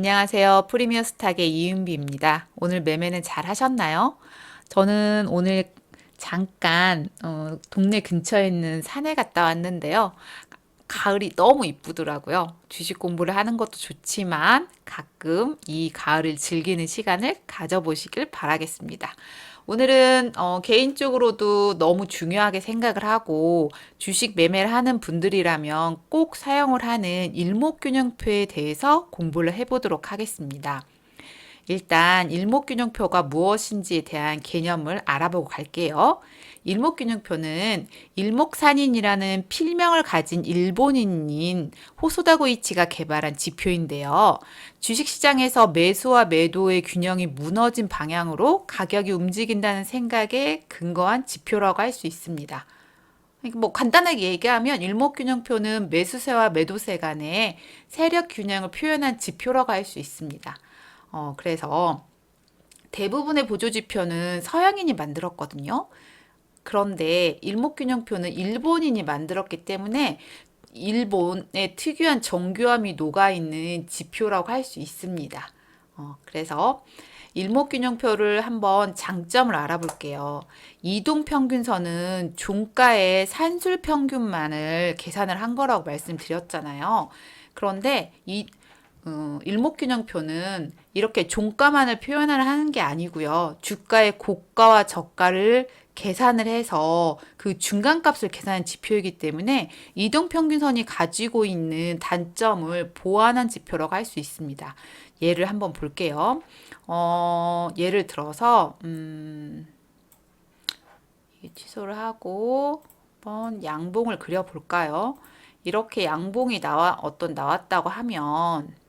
안녕하세요. 프리미어 스탁의 이은비입니다. 오늘 매매는 잘 하셨나요? 저는 오늘 잠깐 동네 근처에 있는 산에 갔다 왔는데요. 가을이 너무 이쁘더라고요. 주식 공부를 하는 것도 좋지만 가끔 이 가을을 즐기는 시간을 가져보시길 바라겠습니다. 오늘은 개인적으로도 너무 중요하게 생각을 하고 주식 매매를 하는 분들이라면 꼭 사용을 하는 일목균형표에 대해서 공부를 해보도록 하겠습니다. 일단 일목균형표가 무엇인지에 대한 개념을 알아보고 갈게요. 일목균형표는 일목산인이라는 필명을 가진 일본인인 호소다 고이치가 개발한 지표인데요. 주식시장에서 매수와 매도의 균형이 무너진 방향으로 가격이 움직인다는 생각에 근거한 지표라고 할 수 있습니다. 뭐 간단하게 얘기하면 일목균형표는 매수세와 매도세 간의 세력 균형을 표현한 지표라고 할 수 있습니다. 그래서 대부분의 보조지표는 서양인이 만들었거든요. 그런데 일목균형표는 일본인이 만들었기 때문에 일본의 특유한 정교함이 녹아있는 지표라고 할 수 있습니다. 그래서 일목균형표를 한번 장점을 알아볼게요. 이동평균선은 종가의 산술평균만을 계산을 한 거라고 말씀드렸잖아요. 그런데 일목균형표는 이렇게 종가만을 표현을 하는 게 아니고요. 주가의 고가와 저가를 계산을 해서 그 중간값을 계산한 지표이기 때문에 이동평균선이 가지고 있는 단점을 보완한 지표라고 할 수 있습니다. 예를 한번 볼게요. 예를 들어서 취소를 하고 한번 양봉을 그려볼까요? 이렇게 양봉이 나왔다고 하면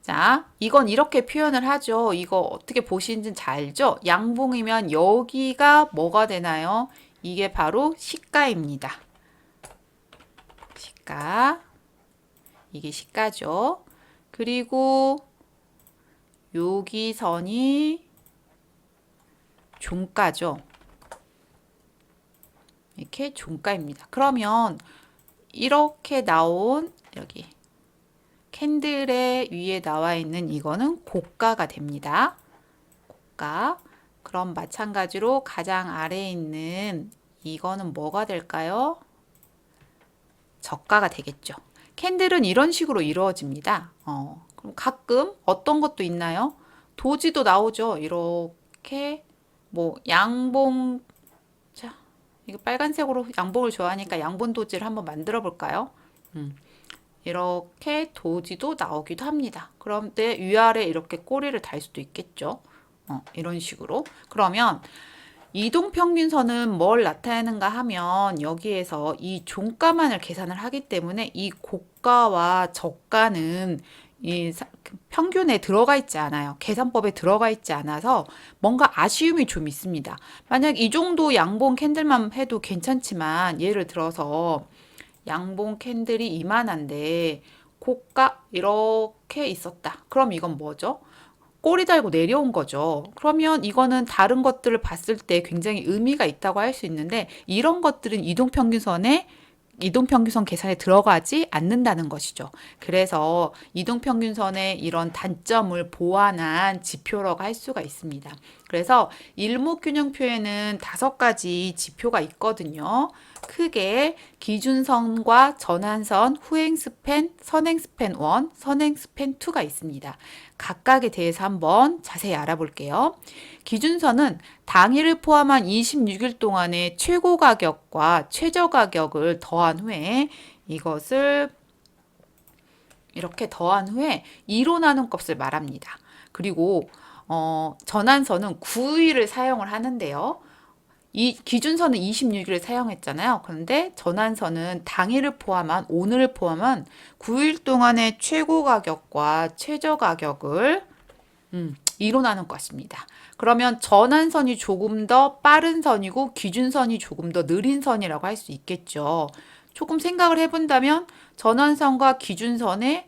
자, 이건 이렇게 표현을 하죠. 이거 어떻게 보시는지 잘 알죠? 양봉이면 여기가 뭐가 되나요? 이게 바로 시가입니다. 시가. 이게 시가죠. 그리고 여기 선이 종가죠. 이렇게 종가입니다. 그러면 이렇게 나온 여기 캔들의 위에 나와 있는 이거는 고가가 됩니다. 고가. 그럼 마찬가지로 가장 아래에 있는 이거는 뭐가 될까요? 저가가 되겠죠. 캔들은 이런 식으로 이루어집니다. 그럼 가끔 어떤 것도 있나요? 도지도 나오죠. 이렇게 뭐 양봉. 자, 이거 빨간색으로 양봉을 좋아하니까 양봉 도지를 한번 만들어 볼까요? 이렇게 도지도 나오기도 합니다. 그런데 위아래 이렇게 꼬리를 달 수도 있겠죠. 이런 식으로. 그러면 이동평균선은 뭘 나타내는가 하면 여기에서 이 종가만을 계산을 하기 때문에 이 고가와 저가는 이 평균에 들어가 있지 않아요. 계산법에 들어가 있지 않아서 뭔가 아쉬움이 좀 있습니다. 만약 이 정도 양봉 캔들만 해도 괜찮지만 예를 들어서 양봉 캔들이 이만한데 고가 이렇게 있었다. 그럼 이건 뭐죠? 꼬리 달고 내려온 거죠. 그러면 이거는 다른 것들을 봤을 때 굉장히 의미가 있다고 할 수 있는데 이런 것들은 이동평균선 계산에 들어가지 않는다는 것이죠. 그래서 이동평균선의 이런 단점을 보완한 지표라고 할 수가 있습니다. 그래서 일목균형표에는 5가지 지표가 있거든요. 크게 기준선과 전환선, 후행스팬, 선행스팬 1, 선행스팬 2가 있습니다. 각각에 대해서 한번 자세히 알아볼게요. 기준선은 당일을 포함한 26일 동안의 최고 가격과 최저 가격을 더한 후에 이것을 이렇게 더한 후에 2로 나눈 값을 말합니다. 그리고 전환선은 9일을 사용을 하는데요. 이 기준선은 26일을 사용했잖아요. 그런데 전환선은 당일을 포함한 오늘을 포함한 9일 동안의 최고 가격과 최저 가격을 2로 나눈 것입니다. 그러면 전환선이 조금 더 빠른 선이고 기준선이 조금 더 느린 선이라고 할 수 있겠죠. 조금 생각을 해본다면 전환선과 기준선의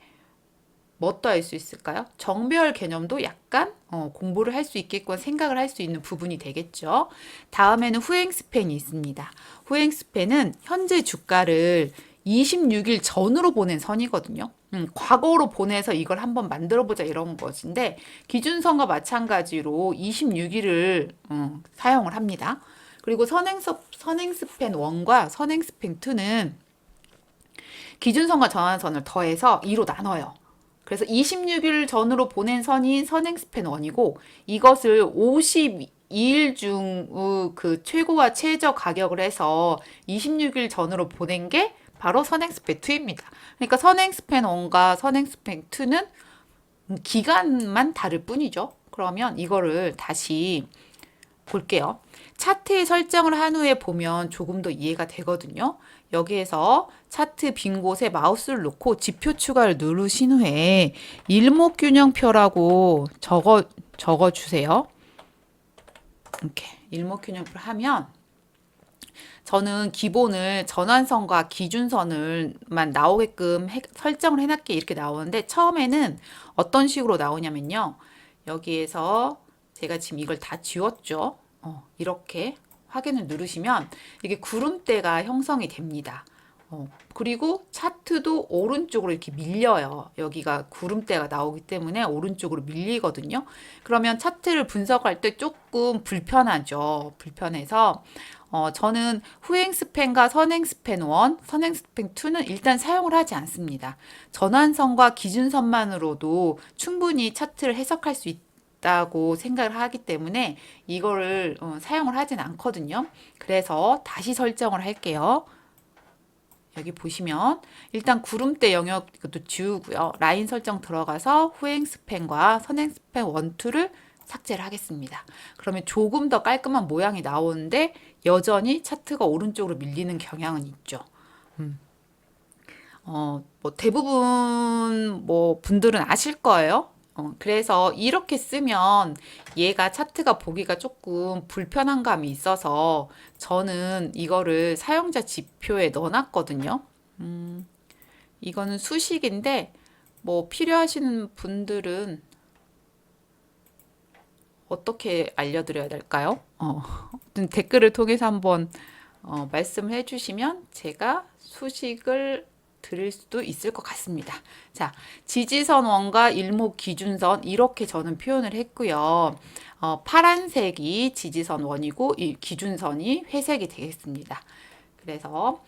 뭐 더 할 수 있을까요? 정배열 개념도 약간 공부를 할 수 있겠건 생각을 할 수 있는 부분이 되겠죠. 다음에는 후행 스팬이 있습니다. 후행 스팬은 현재 주가를 26일 전으로 보낸 선이거든요. 과거로 보내서 이걸 한번 만들어 보자 이런 것인데 기준선과 마찬가지로 26일을 사용을 합니다. 그리고 선행스팬 1과 선행스팬 2는 기준선과 전환선을 더해서 2로 나눠요. 그래서 26일 전으로 보낸 선이 선행스팬 1이고 이것을 52일 중 그 최고와 최저 가격을 해서 26일 전으로 보낸 게 바로 선행스팬 2입니다. 그러니까 선행스팬 1과 선행스팬 2는 기간만 다를 뿐이죠. 그러면 이거를 다시 볼게요. 차트에 설정을 한 후에 보면 조금 더 이해가 되거든요. 여기에서 차트 빈 곳에 마우스를 놓고 지표 추가를 누르신 후에 일목균형표라고 적어 주세요. 이렇게 일목균형표를 하면 저는 기본을 전환선과 기준선을만 나오게끔 설정을 해놨기에 이렇게 나오는데 처음에는 어떤 식으로 나오냐면요. 여기에서 제가 지금 이걸 다 지웠죠. 이렇게 확인을 누르시면 이게 구름대가 형성이 됩니다. 그리고 차트도 오른쪽으로 이렇게 밀려요. 여기가 구름대가 나오기 때문에 오른쪽으로 밀리거든요. 그러면 차트를 분석할 때 조금 불편하죠. 불편해서 저는 후행 스팬과 선행 스팬 1, 선행 스팬 2는 일단 사용을 하지 않습니다. 전환선과 기준선만으로도 충분히 차트를 해석할 수 있다고 생각을 하기 때문에 이거를 사용을 하진 않거든요. 그래서 다시 설정을 할게요. 여기 보시면 일단 구름대 영역 이것도 지우고요. 라인 설정 들어가서 후행 스팬과 선행 스팬 1, 2를 삭제를 하겠습니다. 그러면 조금 더 깔끔한 모양이 나오는데 여전히 차트가 오른쪽으로 밀리는 경향은 있죠. 뭐 대부분 뭐 분들은 아실 거예요. 그래서 이렇게 쓰면 얘가 차트가 보기가 조금 불편한 감이 있어서 저는 이거를 사용자 지표에 넣어놨거든요. 이거는 수식인데 뭐 필요하시는 분들은 어떻게 알려드려야 될까요? 댓글을 통해서 한번 말씀을 해주시면 제가 수식을 드릴 수도 있을 것 같습니다. 자, 지지선 원과 일목 기준선 이렇게 저는 표현을 했고요. 파란색이 지지선 원이고 이 기준선이 회색이 되겠습니다. 그래서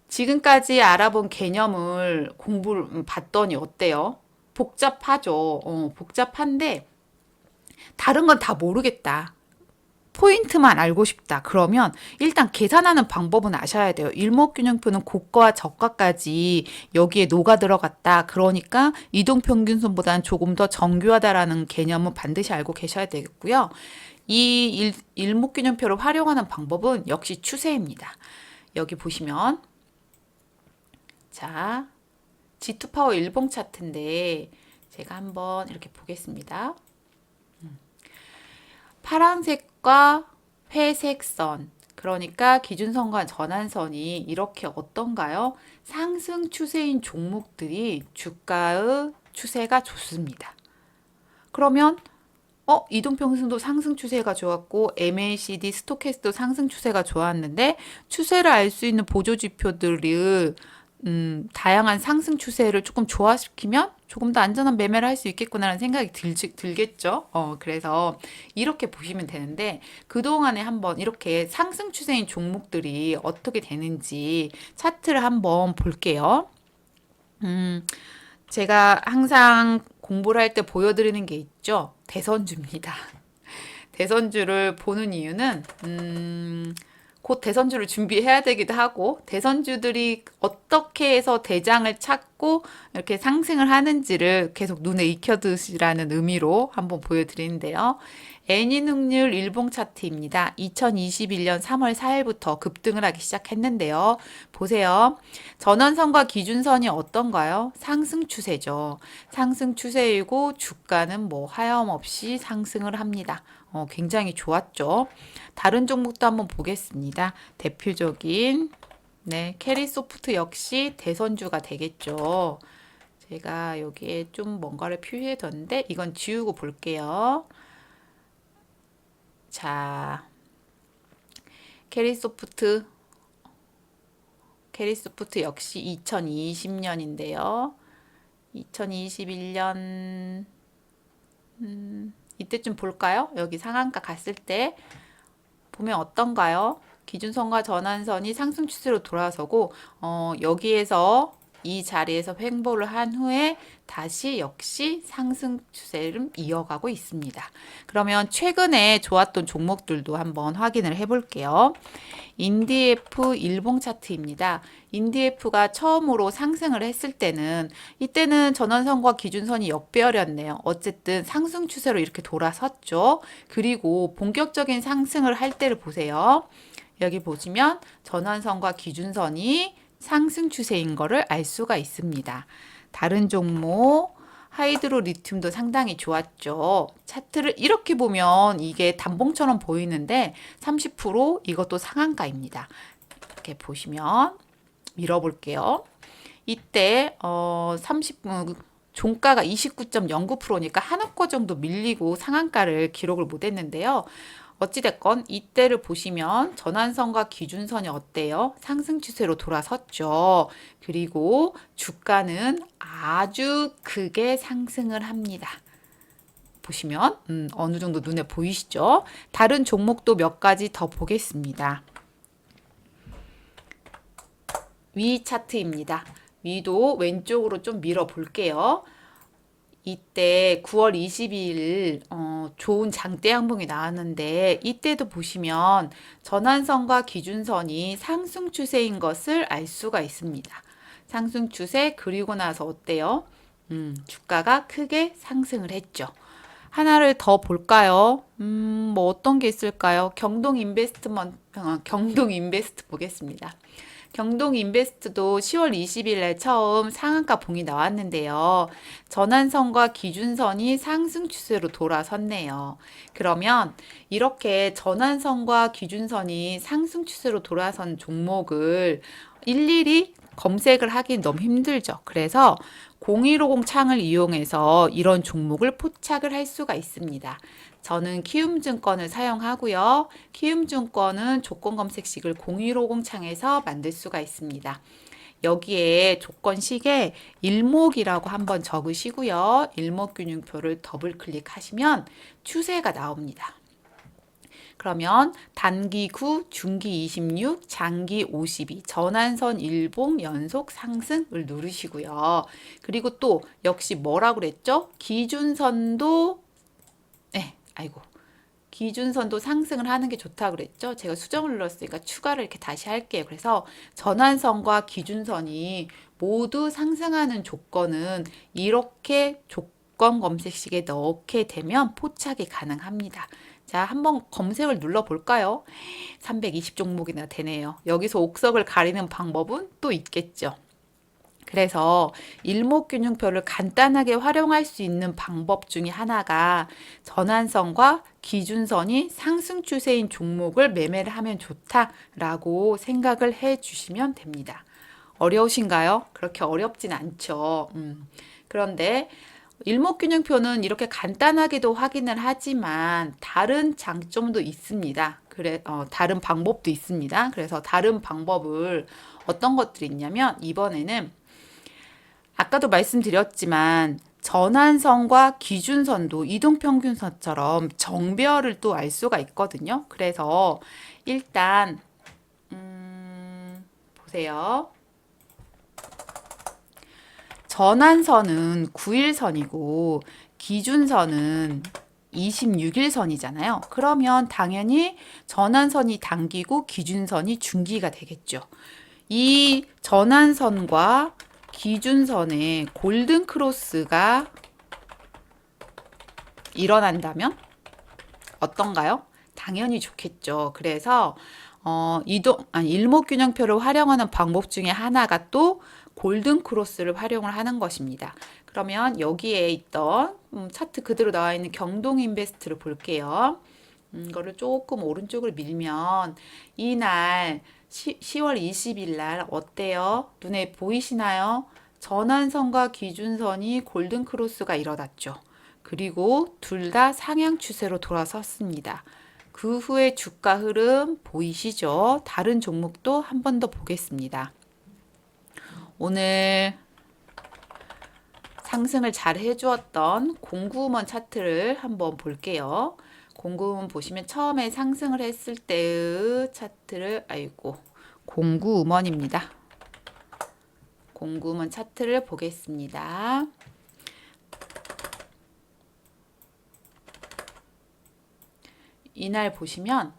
지금까지 알아본 개념을 공부를 봤더니 어때요? 복잡하죠. 복잡한데 다른 건 다 모르겠다. 포인트만 알고 싶다. 그러면 일단 계산하는 방법은 아셔야 돼요. 일목균형표는 고가와 저가까지 여기에 녹아 들어갔다. 그러니까 이동평균선보다는 조금 더 정교하다라는 개념은 반드시 알고 계셔야 되겠고요. 이 일목균형표를 활용하는 방법은 역시 추세입니다. 여기 보시면 자 G2 파워 일봉 차트인데 제가 한번 이렇게 보겠습니다. 파란색과 회색 선, 그러니까 기준선과 전환선이 이렇게 어떤가요? 상승 추세인 종목들이 주가의 추세가 좋습니다. 그러면 이동평균도 상승 추세가 좋았고 MACD 스토캐스도 상승 추세가 좋았는데 추세를 알 수 있는 보조 지표들이 다양한 상승 추세를 조금 조화시키면 조금 더 안전한 매매를 할 수 있겠구나라는 생각이 들겠죠. 그래서 이렇게 보시면 되는데 그동안에 한번 이렇게 상승 추세인 종목들이 어떻게 되는지 차트를 한번 볼게요. 제가 항상 공부를 할 때 보여드리는 게 있죠. 대선주입니다. 대선주를 보는 이유는 곧 대선주를 준비해야 되기도 하고 대선주들이 어떻게 해서 대장을 찾고 이렇게 상승을 하는지를 계속 눈에 익혀두시라는 의미로 한번 보여드리는데요. 애니능률 일봉 차트입니다. 2021년 3월 4일부터 급등을 하기 시작했는데요. 보세요. 전환선과 기준선이 어떤가요? 상승 추세죠. 상승 추세이고 주가는 뭐 하염없이 상승을 합니다. 굉장히 좋았죠. 다른 종목도 한번 보겠습니다. 대표적인 캐리소프트 역시 대선주가 되겠죠. 제가 여기에 좀 뭔가를 표시해 뒀는데 이건 지우고 볼게요. 자, 캐리소프트 캐리소프트 역시 2020년인데요. 2021년 이때쯤 볼까요? 여기 상한가 갔을 때 보면 어떤가요? 기준선과 전환선이 상승 추세로 돌아서고 여기에서 이 자리에서 횡보를 한 후에 다시 역시 상승 추세를 이어가고 있습니다. 그러면 최근에 좋았던 종목들도 한번 확인을 해볼게요. 인디에프 일봉 차트입니다. 인디에프가 처음으로 상승을 했을 때는 이때는 전환선과 기준선이 역배열이었네요. 어쨌든 상승 추세로 이렇게 돌아섰죠. 그리고 본격적인 상승을 할 때를 보세요. 여기 보시면 전환선과 기준선이 상승 추세인 것을 알 수가 있습니다. 다른 종목 하이드로 리튬도 상당히 좋았죠. 차트를 이렇게 보면 이게 단봉처럼 보이는데 30% 이것도 상한가입니다. 이렇게 보시면 밀어볼게요. 이때 30분 종가가 29.09%니까 한우 거 정도 밀리고 상한가를 기록을 못했는데요. 어찌됐건 이때를 보시면 전환선과 기준선이 어때요? 상승 추세로 돌아섰죠. 그리고 주가는 아주 크게 상승을 합니다. 보시면 어느 정도 눈에 보이시죠? 다른 종목도 몇 가지 더 보겠습니다. 위 차트입니다. 위도 왼쪽으로 좀 밀어 볼게요. 이때 9월 22일 좋은 장대 양봉이 나왔는데 이때도 보시면 전환선과 기준선이 상승 추세인 것을 알 수가 있습니다. 상승 추세 그리고 나서 어때요? 주가가 크게 상승을 했죠. 하나를 더 볼까요? 뭐 어떤 게 있을까요? 경동 인베스트 보겠습니다. 경동 인베스트도 10월 20일 날 처음 상한가 봉이 나왔는데요. 전환선과 기준선이 상승 추세로 돌아섰네요. 그러면 이렇게 전환선과 기준선이 상승 추세로 돌아선 종목을 일일이 검색을 하긴 너무 힘들죠. 그래서 0150 창을 이용해서 이런 종목을 포착을 할 수가 있습니다. 저는 키움증권을 사용하고요. 키움증권은 조건 검색식을 0150 창에서 만들 수가 있습니다. 여기에 조건식에 일목이라고 한번 적으시고요. 일목균형표를 더블 클릭하시면 추세가 나옵니다. 그러면 단기 9, 중기 26, 장기 52, 전환선 일봉 연속 상승을 누르시고요. 그리고 또 역시 뭐라고 그랬죠? 기준선도 기준선도 상승을 하는 게 좋다고 그랬죠? 제가 수정을 눌렀으니까 추가를 이렇게 다시 할게요. 그래서 전환선과 기준선이 모두 상승하는 조건은 이렇게 조건 검색식에 넣게 되면 포착이 가능합니다. 자, 한번 검색을 눌러볼까요? 320 종목이나 되네요. 여기서 옥석을 가리는 방법은 또 있겠죠. 그래서 일목균형표를 간단하게 활용할 수 있는 방법 중에 하나가 전환선과 기준선이 상승 추세인 종목을 매매를 하면 좋다라고 생각을 해 주시면 됩니다. 어려우신가요? 그렇게 어렵진 않죠. 그런데 일목균형표는 이렇게 간단하게도 확인을 하지만 다른 장점도 있습니다. 다른 방법도 있습니다. 그래서 다른 방법을 어떤 것들이 있냐면 이번에는 아까도 말씀드렸지만 전환선과 기준선도 이동평균선처럼 정배열을 또 알 수가 있거든요. 그래서 일단 보세요. 전환선은 9일선이고 기준선은 26일선이잖아요. 그러면 당연히 전환선이 단기고 기준선이 중기가 되겠죠. 이 전환선과 기준선에 골든 크로스가 일어난다면 어떤가요? 당연히 좋겠죠. 그래서 일목균형표를 활용하는 방법 중에 하나가 또 골든 크로스를 활용을 하는 것입니다. 그러면 여기에 있던 차트 그대로 나와 있는 경동 인베스트를 볼게요. 이거를 조금 오른쪽을 밀면 이날 10월 20일 날 어때요? 눈에 보이시나요? 전환선과 기준선이 골든 크로스가 일어났죠. 그리고 둘 다 상향 추세로 돌아섰습니다. 그 후에 주가 흐름 보이시죠? 다른 종목도 한 번 더 보겠습니다. 오늘 상승을 잘 해주었던 공구먼 차트를 한번 볼게요. 공구먼 보시면 처음에 상승을 했을 때의 차트를, 아이고, 공구먼입니다. 공구먼 차트를 보겠습니다. 이날 보시면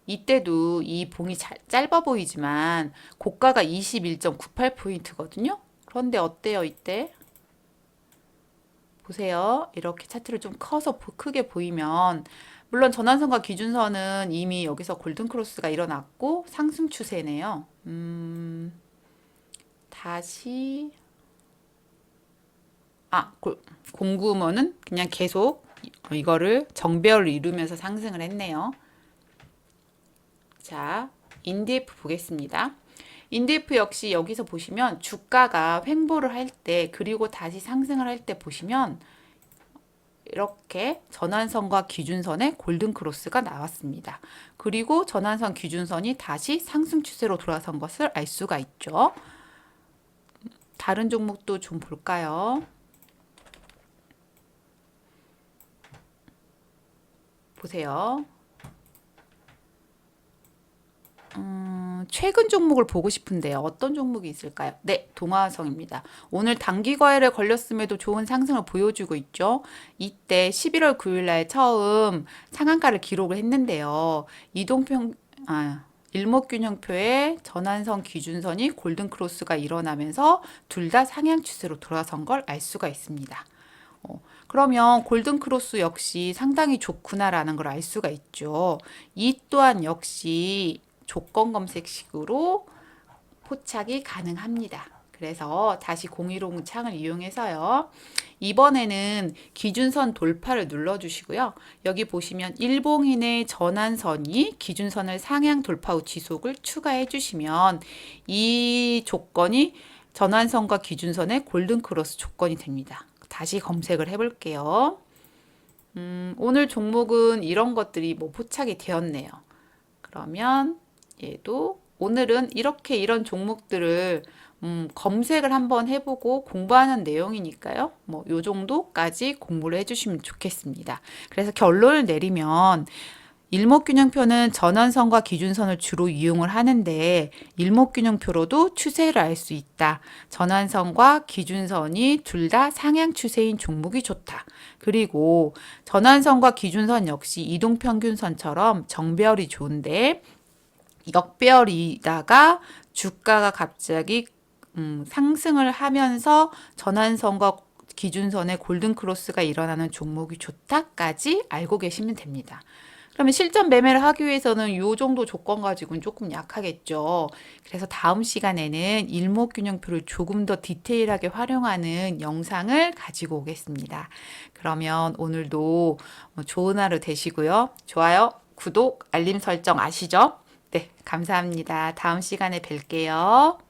이때도 이 봉이 짧아 보이지만 고가가 21.98포인트거든요. 그런데 어때요, 이때? 보세요. 이렇게 차트를 좀 커서 크게 보이면 물론 전환선과 기준선은 이미 여기서 골든크로스가 일어났고 상승 추세네요. 다시 공구먼은 그냥 계속 이거를 정배열을 이루면서 상승을 했네요. 자, 인디F 보겠습니다. 인디F 역시 여기서 보시면 주가가 횡보를 할 때 그리고 다시 상승을 할 때 보시면 이렇게 전환선과 기준선의 골든크로스가 나왔습니다. 그리고 전환선 기준선이 다시 상승 추세로 돌아선 것을 알 수가 있죠. 다른 종목도 좀 볼까요? 보세요. 최근 종목을 보고 싶은데요. 어떤 종목이 있을까요? 네, 동아성입니다. 오늘 단기 과열에 걸렸음에도 좋은 상승을 보여주고 있죠. 이때 11월 9일 날 처음 상한가를 기록을 했는데요. 일목균형표의 전환선 기준선이 골든크로스가 일어나면서 둘 다 상향 추세로 돌아선 걸 알 수가 있습니다. 그러면 골든크로스 역시 상당히 좋구나라는 걸 알 수가 있죠. 이 또한 역시 조건 검색식으로 포착이 가능합니다. 그래서 다시 015 창을 이용해서요. 이번에는 기준선 돌파를 눌러주시고요. 여기 보시면 일봉인의 전환선이 기준선을 상향 돌파 후 지속을 추가해 주시면 이 조건이 전환선과 기준선의 골든크로스 조건이 됩니다. 다시 검색을 해볼게요. 오늘 종목은 이런 것들이 뭐 포착이 되었네요. 그러면 얘도 오늘은 이렇게 이런 종목들을 검색을 한번 해보고 공부하는 내용이니까요. 뭐 요 정도까지 공부를 해주시면 좋겠습니다. 그래서 결론을 내리면 일목균형표는 전환선과 기준선을 주로 이용을 하는데 일목균형표로도 추세를 알 수 있다. 전환선과 기준선이 둘 다 상향 추세인 종목이 좋다. 그리고 전환선과 기준선 역시 이동평균선처럼 정배열이 좋은데 역배열이다가 주가가 갑자기 상승을 하면서 전환선과 기준선의 골든크로스가 일어나는 종목이 좋다까지 알고 계시면 됩니다. 그러면 실전 매매를 하기 위해서는 이 정도 조건 가지고는 조금 약하겠죠. 그래서 다음 시간에는 일목균형표를 조금 더 디테일하게 활용하는 영상을 가지고 오겠습니다. 그러면 오늘도 좋은 하루 되시고요. 좋아요, 구독, 알림 설정 아시죠? 네, 감사합니다. 다음 시간에 뵐게요.